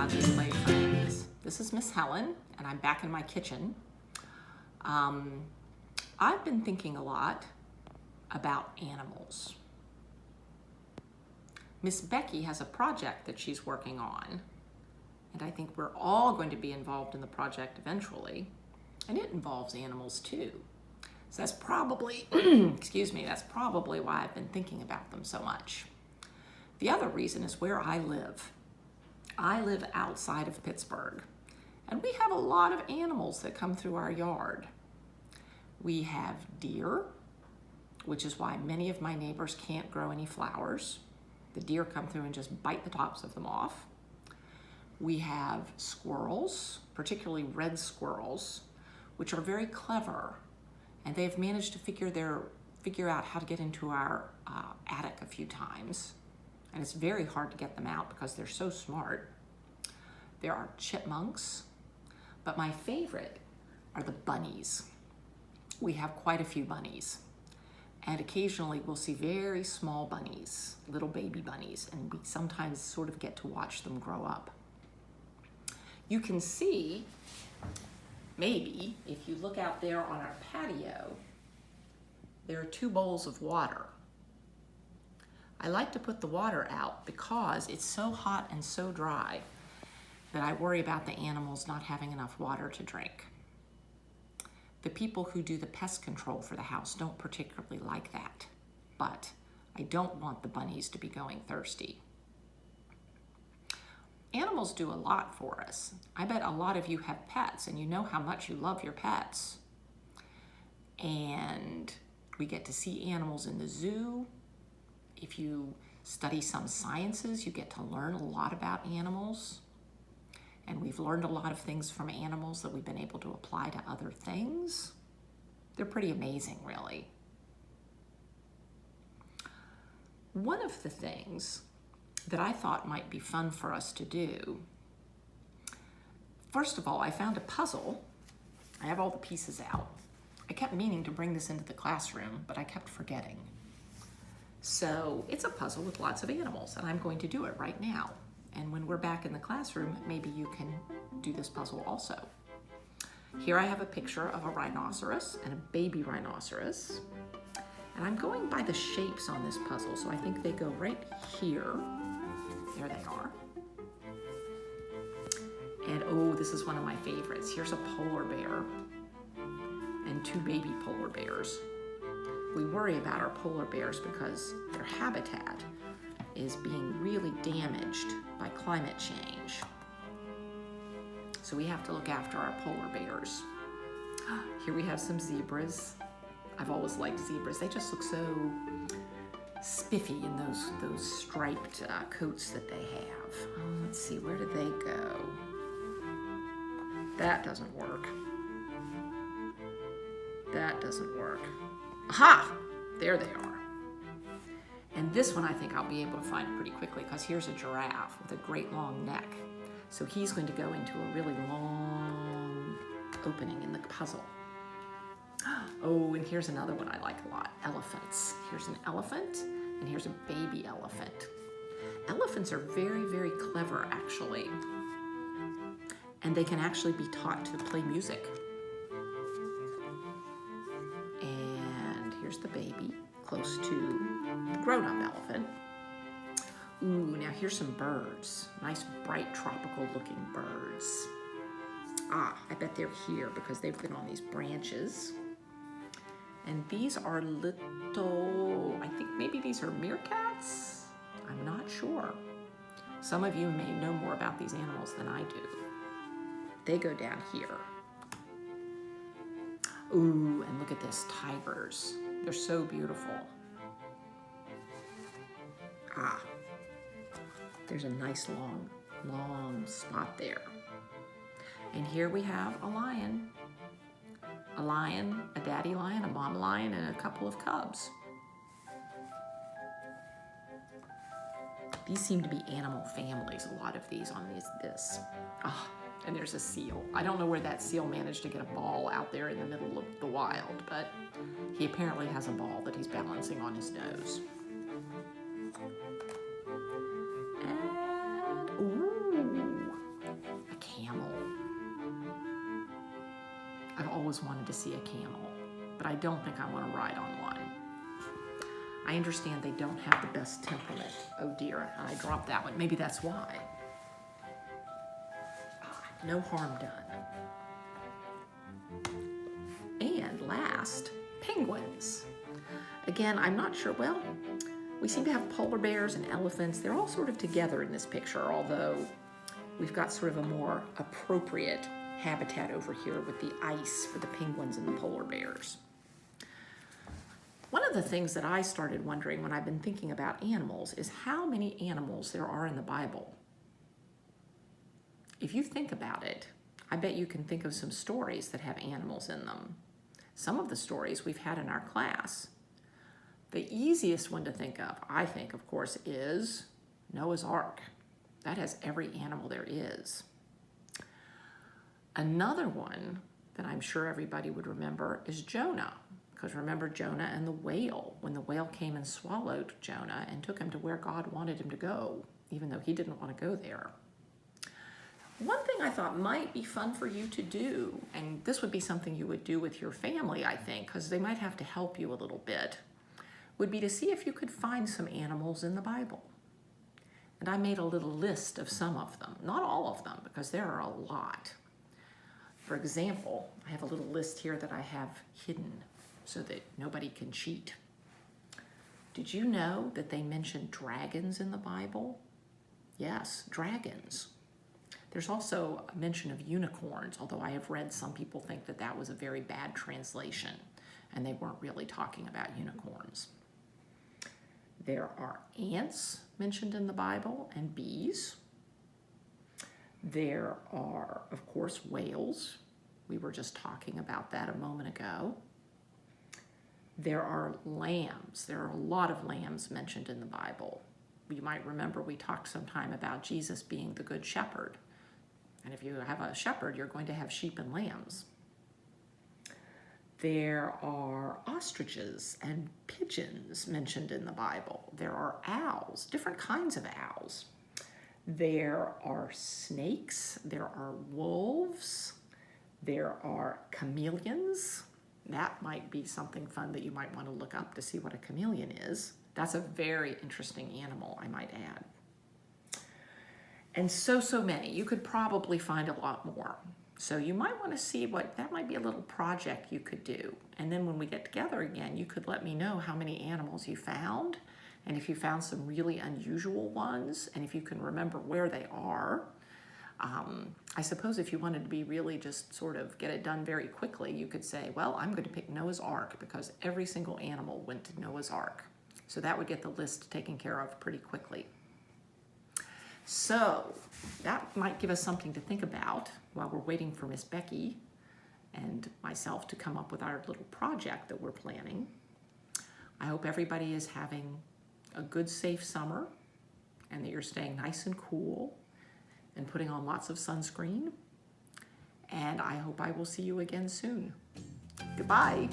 Godly Play friends. This is Miss Helen, and I'm back in my kitchen. I've been thinking a lot about animals. Miss Becky has a project that she's working on, and I think we're all going to be involved in the project eventually, and it involves animals too. So that's probably, that's probably why I've been thinking about them so much. The other reason is where I live. I live outside of Pittsburgh, and we have a lot of animals that come through our yard. We have deer, which is why many of my neighbors can't grow any flowers. The deer come through and just bite the tops of them off. We have squirrels, particularly red squirrels, which are very clever, and they've managed to figure out how to get into our attic a few times. And it's very hard to get them out because they're so smart. There are chipmunks, but my favorite are the bunnies. We have quite a few bunnies, and occasionally we'll see very small bunnies, little baby bunnies, and we sometimes sort of get to watch them grow up. You can see, maybe, if you look out there on our patio, there are 2 bowls of water. I like to put the water out because it's so hot and so dry that I worry about the animals not having enough water to drink. The people who do the pest control for the house don't particularly like that, but I don't want the bunnies to be going thirsty. Animals do a lot for us. I bet a lot of you have pets, and you know how much you love your pets. And we get to see animals in the zoo. If you study some sciences, you get to learn a lot about animals. And we've learned a lot of things from animals that we've been able to apply to other things. They're pretty amazing, really. One of the things that I thought might be fun for us to do, first of all, I found a puzzle. I have all the pieces out. I kept meaning to bring this into the classroom, but I kept forgetting. So it's a puzzle with lots of animals, and I'm going to do it right now. And when we're back in the classroom, maybe you can do this puzzle also. Here I have a picture of a rhinoceros and a baby rhinoceros. And I'm going by the shapes on this puzzle, so I think they go right here. There they are. And oh, this is one of my favorites. Here's a polar bear and 2 baby polar bears. We worry about our polar bears because their habitat is being really damaged by climate change. So we have to look after our polar bears. Here we have some zebras. I've always liked zebras. They just look so spiffy in those striped coats that they have. Let's see, where do they go? That doesn't work. That doesn't work. Aha! There they are. And this one I think I'll be able to find pretty quickly because here's a giraffe with a great long neck. So he's going to go into a really long opening in the puzzle. Oh, and here's another one I like a lot, elephants. Here's an elephant, and here's a baby elephant. Elephants are very, very clever, actually. And they can actually be taught to play music. And here's the baby, close to the grown-up elephant. Ooh, now here's some birds. Nice, bright, tropical-looking birds. Ah, I bet they're here because they've been on these branches. And these are little, I think maybe these are meerkats? I'm not sure. Some of you may know more about these animals than I do. They go down here. Ooh, and look at this, tigers. They're so beautiful. Ah, there's a nice long spot there. And here we have a lion. A lion, a daddy lion, a mom lion, and a couple of cubs. These seem to be animal families, a lot of these on this. Ah, and there's a seal. I don't know where that seal managed to get a ball out there in the middle of the wild, but he apparently has a ball that he's balancing on his nose. And, ooh, always wanted to see a camel, but I don't think I want to ride on one. I understand they don't have the best temperament. Oh dear, I dropped that one. Maybe that's why. No harm done. And last, penguins. Again, I'm not sure, well, we seem to have polar bears and elephants. They're all sort of together in this picture, although we've got sort of a more appropriate habitat over here with the ice for the penguins and the polar bears. One of the things that I started wondering when I've been thinking about animals is how many animals there are in the Bible. If you think about it, I bet you can think of some stories that have animals in them. Some of the stories we've had in our class. The easiest one to think of, I think, of course, is Noah's Ark. That has every animal there is. Another one that I'm sure everybody would remember is Jonah. Because remember Jonah and the whale, when the whale came and swallowed Jonah and took him to where God wanted him to go, even though he didn't want to go there. One thing I thought might be fun for you to do, and this would be something you would do with your family, I think, because they might have to help you a little bit, would be to see if you could find some animals in the Bible. And I made a little list of some of them, not all of them, because there are a lot. For example, I have a little list here that I have hidden so that nobody can cheat. Did you know that they mention dragons in the Bible? Yes, dragons. There's also a mention of unicorns, although I have read some people think that that was a very bad translation and they weren't really talking about unicorns. There are ants mentioned in the Bible and bees. There are, of course, whales. We were just talking about that a moment ago. There are lambs. There are a lot of lambs mentioned in the Bible. You might remember we talked sometime about Jesus being the good shepherd. And if you have a shepherd, you're going to have sheep and lambs. There are ostriches and pigeons mentioned in the Bible. There are owls, different kinds of owls. There are snakes. There are wolves. There are chameleons. That might be something fun that you might want to look up to see what a chameleon is. That's a very interesting animal, I might add. And so many. You could probably find a lot more. So you might want to see that might be a little project you could do. And then when we get together again, you could let me know how many animals you found, and if you found some really unusual ones, and if you can remember where they are. I suppose if you wanted to be really just sort of get it done very quickly, you could say, well, I'm going to pick Noah's Ark because every single animal went to Noah's Ark. So that would get the list taken care of pretty quickly. So that might give us something to think about while we're waiting for Miss Becky and myself to come up with our little project that we're planning. I hope everybody is having a good, safe summer and that you're staying nice and cool and putting on lots of sunscreen. And I hope I will see you again soon. Goodbye.